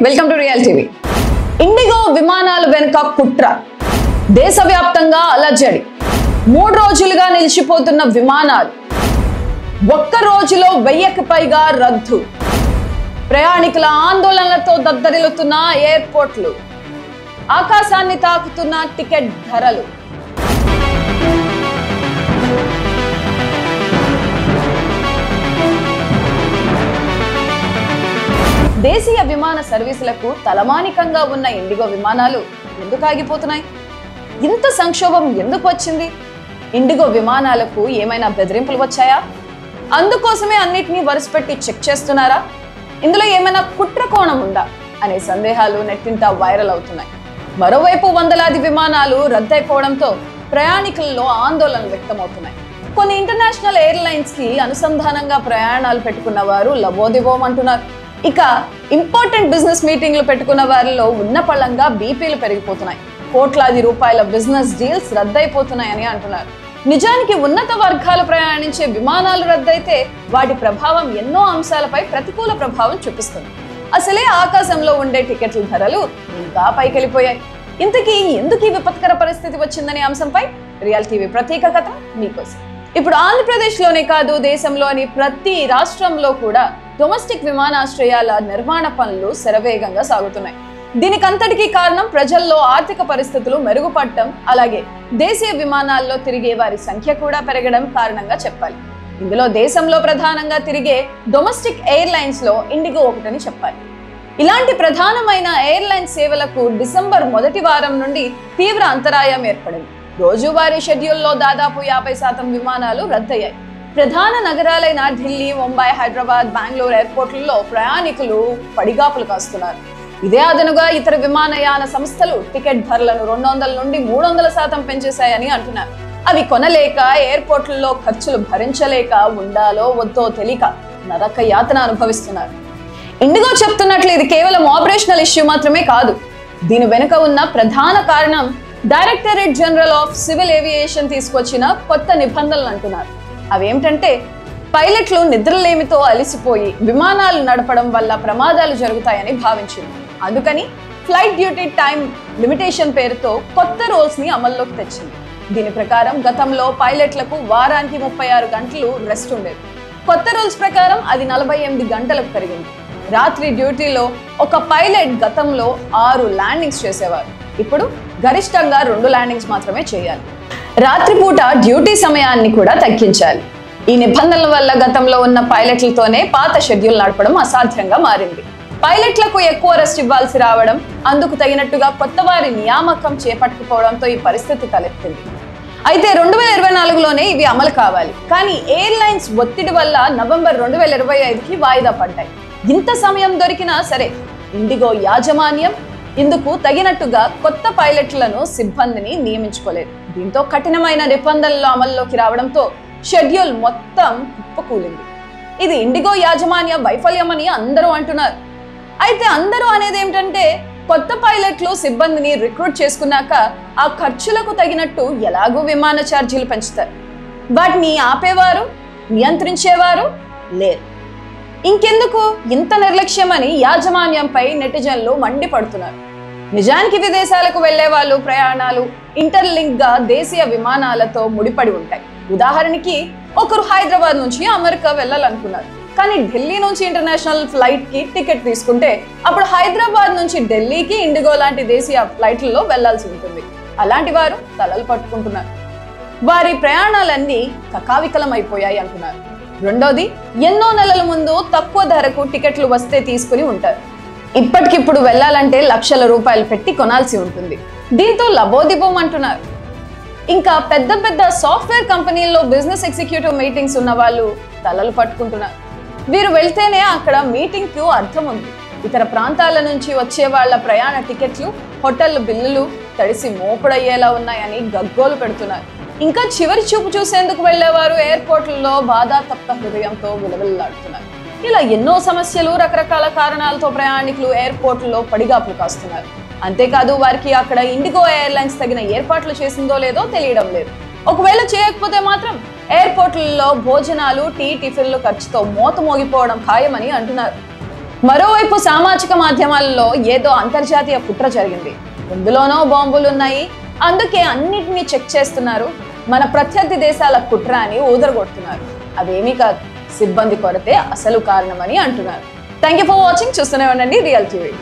Welcome to real TV. IndiGo విమానాల వెనుక కుట్ర, దేశవ్యాప్తంగా అలజడి, 3 రోజులుగా నిలిచిపోతున్న విమానాలు, ఒక్క రోజులో 1000కి పైగా రద్దు, ప్రయాణికుల ఆందోళనలతో దద్దరిల్లుతున్న ఎయిర్పోర్ట్లు, ఆకాశాన్ని తాకుతున్న టికెట్ ధరలు. దేశీయ విమాన సర్వీసులకు తలమానికంగా ఉన్న ఇండిగో విమానాలు ఎందుకు ఆగిపోతున్నాయి? ఇంత సంక్షోభం ఎందుకు వచ్చింది? ఇండిగో విమానాలకు ఏమైనా బెదిరింపులు వచ్చాయా? అందుకోసమే అన్నిటినీ వరుసపెట్టి చెక్ చేస్తున్నారా? ఇందులో ఏమైనా కుట్ర కోణం ఉందా అనే సందేహాలు నెట్టింట వైరల్ అవుతున్నాయి. మరోవైపు వందలాది విమానాలు రద్దయిపోవడంతో ప్రయాణికుల్లో ఆందోళనలు వ్యక్తమవుతున్నాయి. కొన్ని ఇంటర్నేషనల్ ఎయిర్లైన్స్ కి అనుసంధానంగా ప్రయాణాలు పెట్టుకున్న వారు లబోదిబోమంటున్నారు. ఇక ఇంపార్టెంట్ బిజినెస్ మీటింగ్లు పెట్టుకున్న వారిలో ఉన్న పళ్ళంగా బీపీలు పెరిగిపోతున్నాయి. కోట్లాది రూపాయల బిజినెస్ డీల్స్ రద్దయిపోతున్నాయని అంటున్నారు. నిజానికి ఉన్నత వర్గాలు ప్రయాణించే విమానాలు రద్దయితే వాటి ప్రభావం ఎన్నో అంశాలపై ప్రతికూల ప్రభావం చూపిస్తుంది. అసలే ఆకాశంలో ఉండే టికెట్ల ధరలు ఇంకా పైకెళ్ళిపోయాయి. ఇంతకీ ఎందుకు ఈ విపత్కర పరిస్థితి వచ్చిందనే అంశంపై రియల్ టీవీ ప్రత్యేక కథ మీకోసం. ఇప్పుడు ఆంధ్రప్రదేశ్లోనే కాదు, దేశంలోని ప్రతి రాష్ట్రంలో కూడా డొమెస్టిక్ విమానాశ్రయాల నిర్మాణ పనులు శరవేగంగా సాగుతున్నాయి. దీనికంతటికీ కారణం ప్రజల్లో ఆర్థిక పరిస్థితులు మెరుగుపడటం, అలాగే దేశీయ విమానాల్లో తిరిగే వారి సంఖ్య కూడా పెరగడం కారణంగా చెప్పాలి. ఇందులో దేశంలో ప్రధానంగా తిరిగే డొమెస్టిక్ ఎయిర్లైన్స్ లో ఇండిగో ఒకటని చెప్పాలి. ఇలాంటి ప్రధానమైన ఎయిర్లైన్ సేవలకు డిసెంబర్ మొదటి వారం నుండి తీవ్ర అంతరాయం ఏర్పడింది. రోజువారీ షెడ్యూల్లో దాదాపు 50% విమానాలు రద్దయ్యాయి. ప్రధాన నగరాలైన ఢిల్లీ, ముంబై, హైదరాబాద్, బెంగళూరు ఎయిర్పోర్టుల్లో ప్రయాణికులు పడిగాపులు కాస్తున్నారు. ఇదే అదనుగా ఇతర విమానయాన సంస్థలు టికెట్ ధరలను 200 నుండి 300% పెంచేశాయని అంటున్నారు. అవి కొనలేక, ఎయిర్పోర్టుల్లో ఖర్చులు భరించలేక, ఉండాలో వద్దో తెలియక నరక యాతన అనుభవిస్తున్నారు. ఇండిగో చెప్తున్నట్లు ఇది కేవలం ఆపరేషనల్ ఇష్యూ మాత్రమే కాదు. దీని వెనుక ఉన్న ప్రధాన కారణం directorate general of civil aviation తీసుకొచ్చిన కొత్త నిబంధనలు అంటున్నారు. అవేమిటంటే, పైలట్లు నిద్రలేమితో అలిసిపోయి విమానాలు నడపడం వల్ల ప్రమాదాలు జరుగుతాయని భావించింది. అందుకని ఫ్లైట్ డ్యూటీ టైం లిమిటేషన్ పేరుతో కొత్త రూల్స్ ని అమల్లోకి తెచ్చింది. దీని ప్రకారం గతంలో పైలట్లకు వారానికి 36 గంటలు రెస్ట్ ఉండేది. కొత్త రూల్స్ ప్రకారం అది 48 గంటలకు పెరిగింది. రాత్రి డ్యూటీలో ఒక పైలట్ గతంలో 6 ల్యాండింగ్స్ చేసేవారు. ఇప్పుడు గరిష్టంగా 2 ల్యాండింగ్స్ మాత్రమే చేయాలి. రాత్రిపూట డ్యూటీ సమయాన్ని కూడా తగ్గించాలి. ఈ నిబంధనల వల్ల గతంలో ఉన్న పైలట్లతోనే పాత షెడ్యూల్ నడపడం అసాధ్యంగా మారింది. పైలట్లకు ఎక్కువ రెస్ట్ ఇవ్వాల్సి రావడం, అందుకు తగినట్టుగా కొత్త వారి నియామకం చేపట్టకపోవడంతో ఈ పరిస్థితి తలెత్తింది. అయితే 2024లోనే ఇవి అమలు కావాలి. కానీ ఎయిర్లైన్స్ ఒత్తిడి వల్ల నవంబర్ 2025కి వాయిదా పడ్డాయి. ఇంత సమయం దొరికినా సరే ఇండిగో యాజమాన్యం ఇందుకు తగినట్టుగా కొత్త పైలట్లను, సిబ్బందిని నియమించుకోలేదు. దీంతో కఠినమైన నిబంధనలు అమల్లోకి రావడంతో షెడ్యూల్ మొత్తం కుప్పకూలింది. ఇది ఇండిగో యాజమాన్య వైఫల్యమని అందరూ అంటున్నారు. అయితే అందరూ అనేది ఏమిటంటే, కొత్త పైలట్లు, సిబ్బందిని రిక్రూట్ చేసుకున్నాక ఆ ఖర్చులకు తగినట్టు ఎలాగూ విమాన ఛార్జీలు పెంచుతారు. వాటిని ఆపేవారు, నియంత్రించేవారు లేరు. ఇంకెందుకు ఇంత నిర్లక్ష్యమని యాజమాన్యంపై నెటిజన్లు మండిపడుతున్నారు. నిజానికి విదేశాలకు వెళ్లే వాళ్ళు ప్రయాణాలు ఇంటర్లింక్ గా దేశీయ విమానాలతో ముడిపడి ఉంటాయి. ఉదాహరణకి ఒకరు హైదరాబాద్ నుంచి అమెరికా వెళ్ళాలనుకున్నారు, కానీ ఢిల్లీ నుంచి ఇంటర్నేషనల్ ఫ్లైట్ కి టికెట్ తీసుకుంటే అప్పుడు హైదరాబాద్ నుంచి ఢిల్లీకి ఇండిగో లాంటి దేశీయ ఫ్లైట్లలో వెళ్లాల్సి ఉంటుంది. అలాంటి వారు తలలు పట్టుకుంటున్నారు. వారి ప్రయాణాలన్నీ కకావికలం అయిపోయాయి అంటున్నారు. రెండోది, ఎన్నో నెలల ముందు తక్కువ ధరకు టికెట్లు వస్తే తీసుకుని ఉంటారు. ఇప్పటికిప్పుడు వెళ్లాలంటే లక్షల రూపాయలు పెట్టి కొనాల్సి ఉంటుంది. దీంతో లబోదిబోం అంటున్నారు. ఇంకా పెద్ద పెద్ద సాఫ్ట్వేర్ కంపెనీల్లో బిజినెస్ ఎగ్జిక్యూటివ్ మీటింగ్స్ ఉన్న వాళ్ళు తలలు పట్టుకుంటున్నారు. వీరు వెళ్తేనే అక్కడ మీటింగ్ కు అర్థం ఉంది. ఇతర ప్రాంతాల నుంచి వచ్చే వాళ్ళ ప్రయాణ టికెట్లు, హోటల్ బిల్లులు తడిసి మోపుడయ్యేలా ఉన్నాయని గగ్గోలు పెడుతున్నారు. ఇంకా చివరి చూపు చూసేందుకు వెళ్లేవారు ఎయిర్పోర్టుల్లో బాధాతప్త హృదయంతో విలవిల్లాడుతున్నారు. ఇలా ఎన్నో సమస్యలు, రకరకాల కారణాలతో ప్రయాణికులు ఎయిర్పోర్టుల్లో పడిగాపులు కాస్తున్నారు. అంతేకాదు, వారికి అక్కడ ఇండిగో ఎయిర్లైన్స్ తగిన ఏర్పాట్లు చేసిందో లేదో తెలియడం లేదు. ఒకవేళ చేయకపోతే మాత్రం ఎయిర్పోర్టుల్లో భోజనాలు, టిఫిన్లు ఖర్చుతో మోత మోగిపోవడం ఖాయమని అంటున్నారు. మరోవైపు సామాజిక మాధ్యమాలలో ఏదో అంతర్జాతీయ కుట్ర జరిగింది, ఇందులోనో బాంబులు ఉన్నాయి, అందుకే అన్నిటినీ చెక్ చేస్తున్నారు, మన ప్రత్యర్థి దేశాల కుట్ర అని ఊదరగొడుతున్నారు. అవేమీ కాదు, సిబ్బంది కొరతే అసలు కారణమని అంటున్నారు. Thank you for watching. చూస్తూనే ఉండండి రియల్ టీవీ.